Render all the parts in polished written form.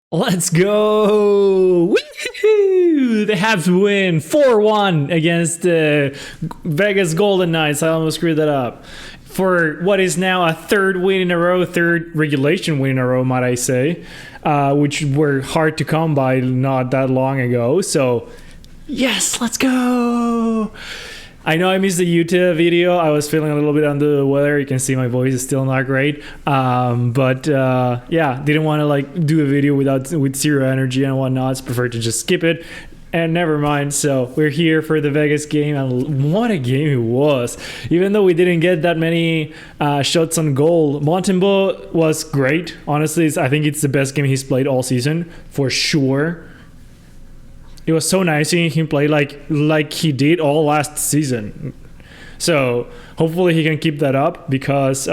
Let's go! Woohoo! The Habs win 4-1 against the Vegas Golden Knights. I almost screwed that up. For what is now a third win in a row, third regulation win in a row, might I say, which were hard to come by not that long ago. So, yes, let's go! I know I missed the Utah video. I was feeling a little bit under the weather. You can see my voice is still not great. But yeah, didn't want to like do a video with zero energy and whatnot. So preferred to just skip it. And never mind. So we're here for the Vegas game, and what a game it was! Even though we didn't get that many shots on goal, Monty-mur was great. Honestly, I think it's the best game he's played all season for sure. It was so nice seeing him play like he did all last season. So hopefully he can keep that up, because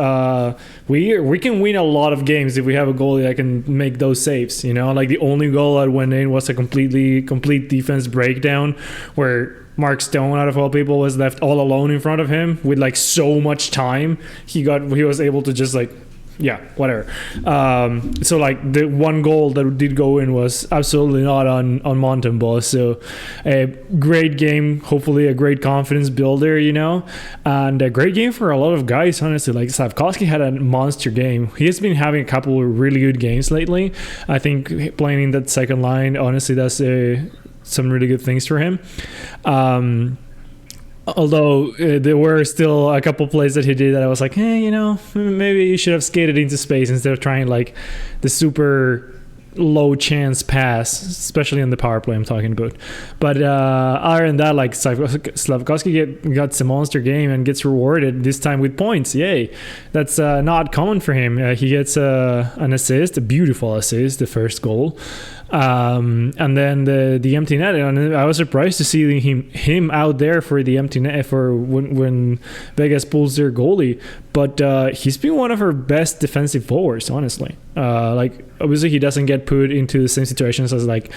we can win a lot of games if we have a goalie that can make those saves. You know, like the only goal that went in was a complete defense breakdown where Mark Stone, out of all people, was left all alone in front of him with like so much time. He was able to just like, yeah, whatever. So like the one goal that did go in was absolutely not on Monty-mur. So a great game, hopefully a great confidence builder, you know, and a great game for a lot of guys, honestly. Like Slavkovsky had a monster game. He has been having a couple of really good games lately. I think playing in that second line, honestly, that's some really good things for him. Although there were still a couple plays that he did that I was like, hey, you know, maybe you should have skated into space instead of trying like the super low chance pass, especially on the power play I'm talking about. But other than that, like Slavkovsky got a monster game and gets rewarded this time with points. Yay. That's not common for him. He gets an assist, a beautiful assist, the first goal. And then the empty net, and I was surprised to see him out there for the empty net for when Vegas pulls their goalie. But he's been one of our best defensive forwards, honestly. Like obviously he doesn't get put into the same situations as like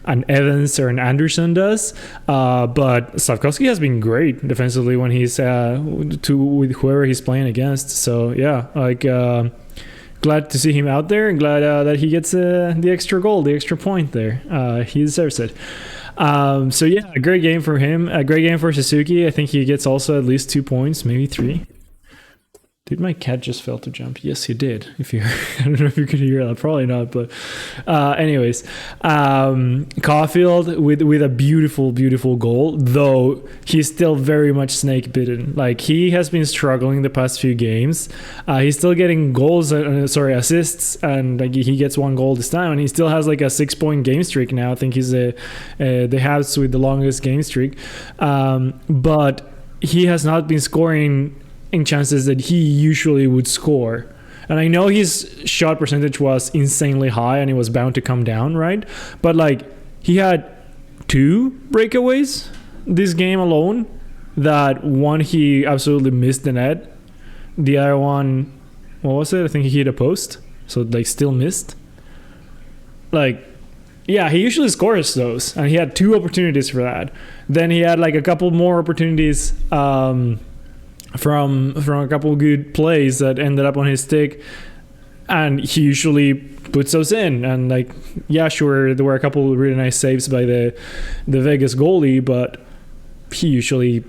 an Evans or an Anderson does, but Slavkovsky has been great defensively when he's with whoever he's playing against. So yeah, like. Glad to see him out there, and glad that he gets the extra goal, the extra point there. He deserves it. So yeah, a great game for him. A great game for Suzuki. I think he gets also at least 2 points, maybe 3. Did my cat just fail to jump? Yes, he did. If you, I don't know if you could hear that, probably not. But, anyways, Caulfield with a beautiful goal. Though he's still very much snake bitten. Like he has been struggling the past few games. He's still getting goals, assists, and like he gets 1 goal this time, and he still has like a 6-point game streak now. I think he's the Habs with the longest game streak. But he has not been scoring in chances that he usually would score. And I know his shot percentage was insanely high and it was bound to come down, right? But like he had 2 breakaways this game alone. That one he absolutely missed the net. The other one, what was it? I think he hit a post, so like still missed. Like, yeah, he usually scores those, and he had 2 opportunities for that. Then he had like a couple more opportunities from a couple of good plays that ended up on his stick, and he usually puts those in. And like, yeah, sure, there were a couple of really nice saves by the Vegas goalie, but he usually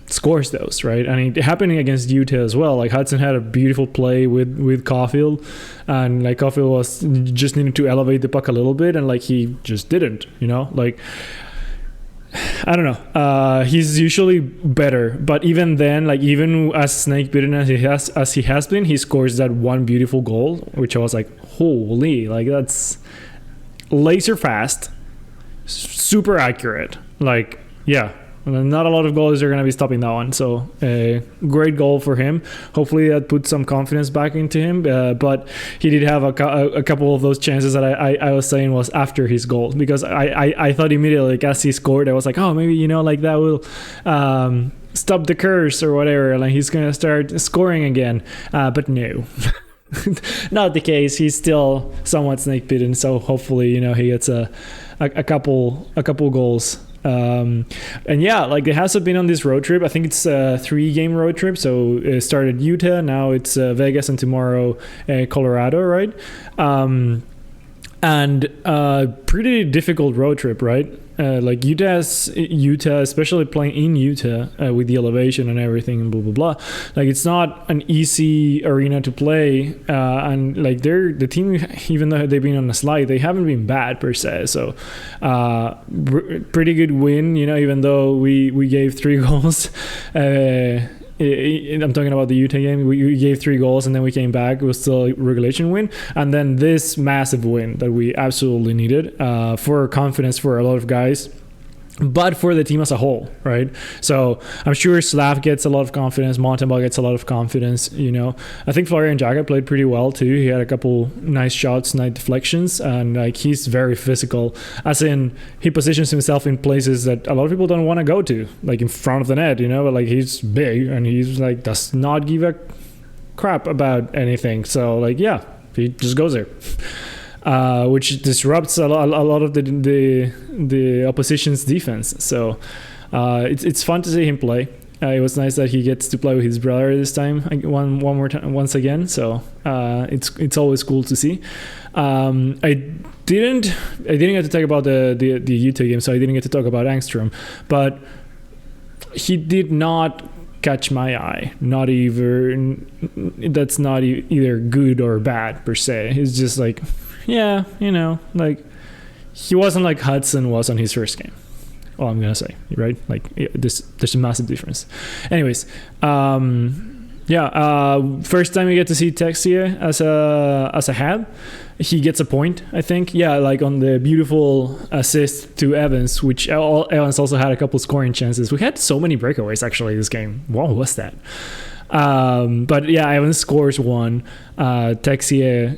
scores those, right? And it happening against Utah as well. Like Hudson had a beautiful play with Caulfield, and like Caulfield was just needing to elevate the puck a little bit, and like he just didn't, you know, like. I don't know. He's usually better, but even then, like even as snake bitten as he has been, he scores that one beautiful goal, which I was like, holy, like that's laser fast, super accurate. Like, yeah. Not a lot of goalies are going to be stopping that one. So a great goal for him. Hopefully that puts some confidence back into him. But he did have a couple of those chances that I was saying was after his goal. Because I thought immediately, like, as he scored, I was like, oh, maybe, you know, like that will stop the curse or whatever. Like he's going to start scoring again. But no. Not the case. He's still somewhat snake bitten. So hopefully, you know, he gets a couple goals. And yeah, like it has been on this road trip. I think it's a 3-game road trip. So it started Utah, now it's Vegas, and tomorrow Colorado, right? and pretty difficult road trip, right? Like Utah, especially playing in Utah with the elevation and everything and blah blah blah. Like it's not an easy arena to play, and like the team, even though they've been on a slide, they haven't been bad per se. So pretty good win, you know, even though we gave 3 goals. I'm talking about the Utah game. We gave 3 goals and then we came back. It was still a regulation win. And then this massive win that we absolutely needed for confidence for a lot of guys, but for the team as a whole, right? So I'm sure Slav gets a lot of confidence. Monty-mur gets a lot of confidence, you know. I think Florian Jaga played pretty well too. He had a couple nice shots, nice deflections, and like he's very physical, as in he positions himself in places that a lot of people don't want to go to, like in front of the net, you know. But like he's big and he's like does not give a crap about anything. So like yeah, he just goes there. Which disrupts a lot of the opposition's defense. So it's fun to see him play. It was nice that he gets to play with his brother this time, one more time, once again. So it's always cool to see. I didn't get to talk about the Utah game, so I didn't get to talk about Angstrom, but he did not catch my eye. Not even that's not either good or bad per se. It's just like, yeah, you know, like he wasn't like Hudson was on his first game. All I'm gonna say, right? Like there's a massive difference. Anyways, first time you get to see Texia as a Hab. He gets a point, I think. Yeah, like on the beautiful assist to Evans, which Evans also had a couple scoring chances. We had so many breakaways actually this game. What was that? But yeah, Evans scores 1. Texia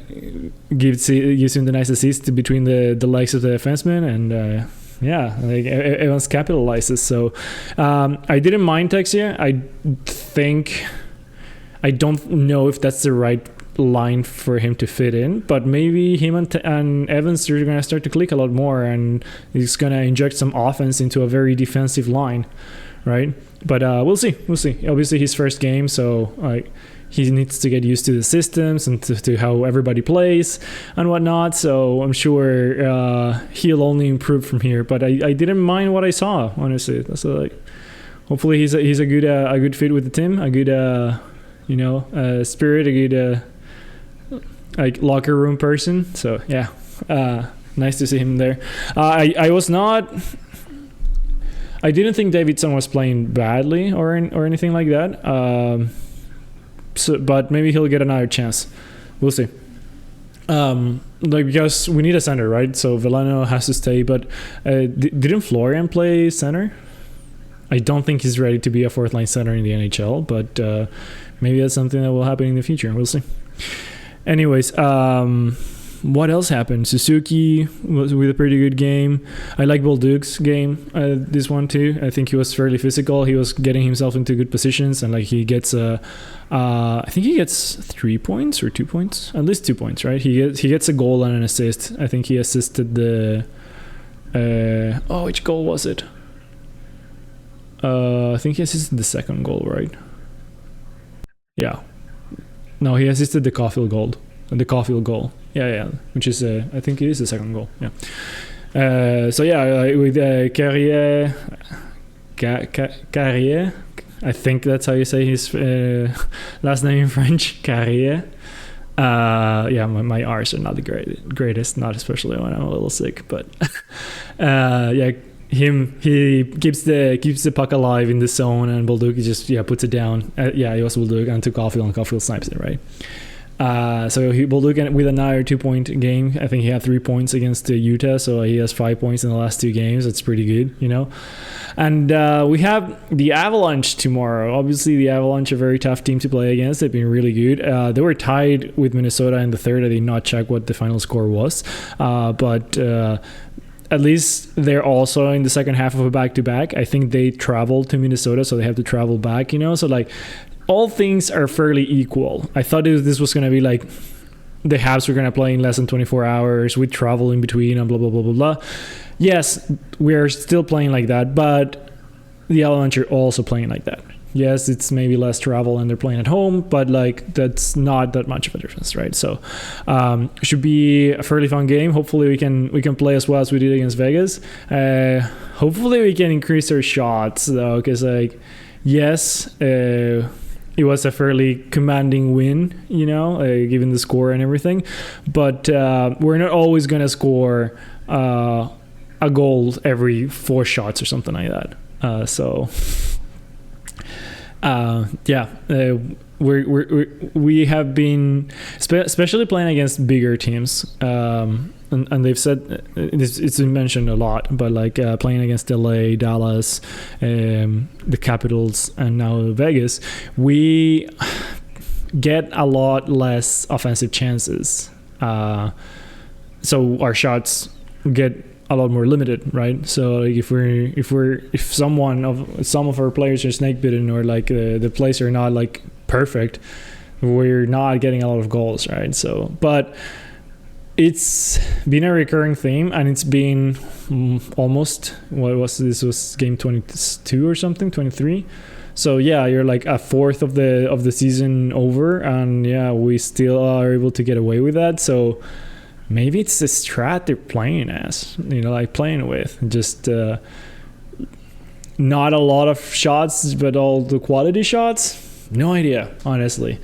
gives him the nice assist between the legs of the defenseman, and yeah, like Evans capitalizes. So I didn't mind Texia. I don't know if that's the right line for him to fit in, but maybe him and Evans are going to start to click a lot more, and he's going to inject some offense into a very defensive line, right? But we'll see. Obviously his first game, so like he needs to get used to the systems and to how everybody plays and whatnot. So I'm sure he'll only improve from here. But I didn't mind what I saw, honestly. So like, hopefully he's a good fit with the team, a good spirit, a good like locker room person. So yeah, nice to see him there. I didn't think Davidson was playing badly or anything like that. But maybe he'll get another chance. We'll see. Because we need a center, right? So Veleno has to stay. But didn't Florian play center? I don't think he's ready to be a 4th line center in the NHL, but maybe that's something that will happen in the future. We'll see. Anyways, what else happened? Suzuki was with a pretty good game. I like Bolduc's game, this one too. I think he was fairly physical. He was getting himself into good positions, and like he gets I think he gets 3 points or 2 points, at least 2 points, right? He gets a goal and an assist. I think he assisted the which goal was it? I think he assisted the second goal, right? Yeah. No, he assisted the Caulfield goal. Yeah, which is I think it is the second goal. Yeah. So yeah, with Carrier, I think that's how you say his last name in French. Carrier. Yeah, my R's are not the greatest, not especially when I'm a little sick. But yeah, he keeps the puck alive in the zone, and Bolduc just puts it down. It was Bolduc and to Caulfield, and Caulfield snipes it, right? So Bolduc with another 2-point game. I think he had 3 points against Utah, so he has 5 points in the last 2 games. That's pretty good, you know. And we have the Avalanche tomorrow. Obviously, the Avalanche are a very tough team to play against. They've been really good. They were tied with Minnesota in the third. I did not check what the final score was, but at least they're also in the second half of a back-to-back. I think they traveled to Minnesota, so they have to travel back, you know. So like, all things are fairly equal. I thought this was going to be like the Habs were going to play in less than 24 hours with travel in between and blah, blah, blah, blah, blah. Yes, we're still playing like that, but the Avalanche are also playing like that. Yes, it's maybe less travel and they're playing at home, but like that's not that much of a difference, right? So should be a fairly fun game. Hopefully we can play as well as we did against Vegas. Hopefully we can increase our shots though, because like yes, it was a fairly commanding win, you know, given the score and everything. But we're not always going to score a goal every 4 shots or something like that. We have been, especially playing against bigger teams, and they've said it's been mentioned a lot, but like playing against LA, Dallas, the Capitals, and now Vegas, we get a lot less offensive chances. So our shots get a lot more limited, right? So like if some of our players are snake bitten, or like the plays are not like perfect, we're not getting a lot of goals, right? So, but it's been a recurring theme, and it's been almost, this was game 22 or something, 23. So yeah, you're like a fourth of the season over, and yeah, we still are able to get away with that. So maybe it's the strat they're playing as, you know, like playing with just not a lot of shots, but all the quality shots. No idea, honestly.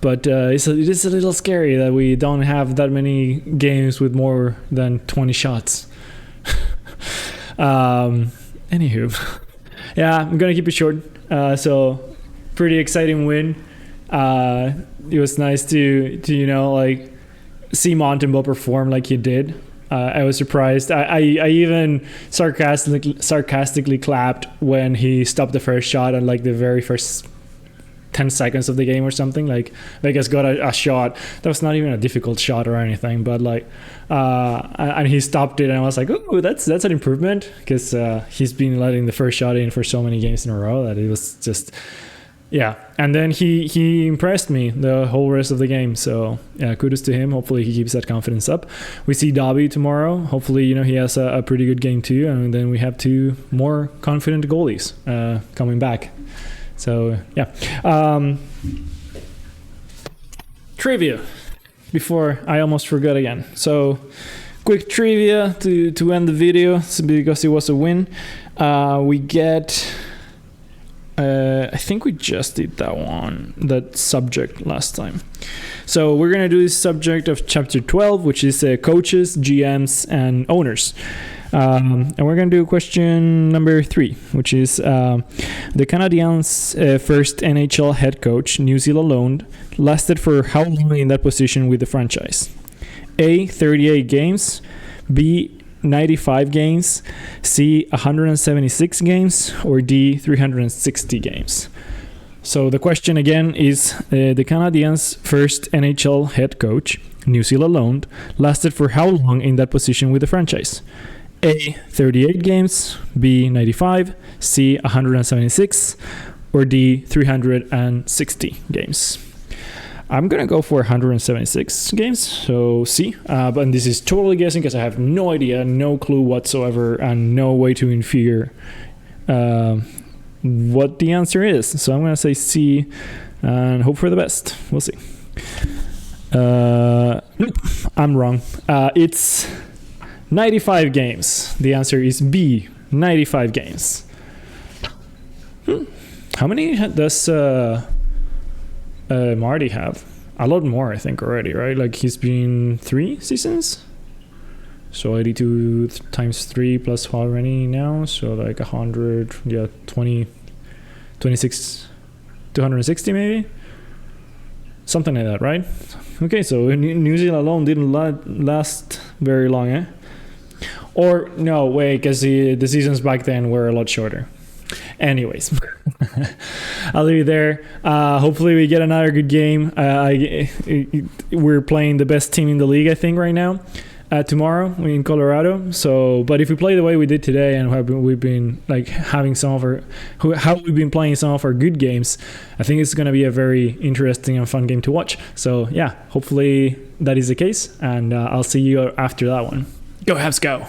But it is a little scary that we don't have that many games with more than 20 shots. Anywho, yeah, I'm gonna keep it short. So pretty exciting win. It was nice to you know, like see Monty-mur perform like he did. I was surprised. I even sarcastically clapped when he stopped the first shot on like the very first 10 seconds of the game or something. Like Vegas got a shot that was not even a difficult shot or anything, but like and he stopped it, and I was like, oh, that's an improvement, because he's been letting the first shot in for so many games in a row that it was just, yeah. And then he impressed me the whole rest of the game. So yeah, kudos to him. Hopefully he keeps that confidence up. We see Dobby tomorrow. Hopefully, you know, he has a pretty good game too. And then we have 2 more confident goalies coming back. So yeah. Trivia before I almost forgot again. So quick trivia to end the video, because it was a win. We get I think we just did that subject last time. So we're going to do this subject of chapter 12, which is coaches, GMs, and owners. And we're going to do question number 3, which is the Canadiens' first NHL head coach, New Zealand loaned, lasted for how long in that position with the franchise? A, 38 games, B, 95 games, C, 176 games, or D, 360 games. So the question again is the Canadiens' first NHL head coach, New Zealand loaned, lasted for how long in that position with the franchise? A, 38 games, B, 95, C, 176, or D, 360 games. I'm going to go for 176 games, so C. But this is totally guessing, because I have no idea, no clue whatsoever, and no way to infer what the answer is. So I'm going to say C and hope for the best. We'll see. Nope, I'm wrong. It's 95 games. The answer is B, 95 games. How many does Marty have? A lot more, I think, already, right? Like he's been 3 seasons, so 82 times 3 plus how many now? So like 100, yeah, 26, 260 maybe, something like that, right? Okay, so New Zealand alone didn't last very long, eh? Or no, wait, because the seasons back then were a lot shorter. Anyways, I'll leave it there. Hopefully we get another good game. We're playing the best team in the league, I think, right now. Tomorrow in Colorado. So, but if we play the way we did today, and we've been like having how we've been playing some of our good games, I think it's going to be a very interesting and fun game to watch. So yeah, hopefully that is the case, and I'll see you after that one. Go Habs, go!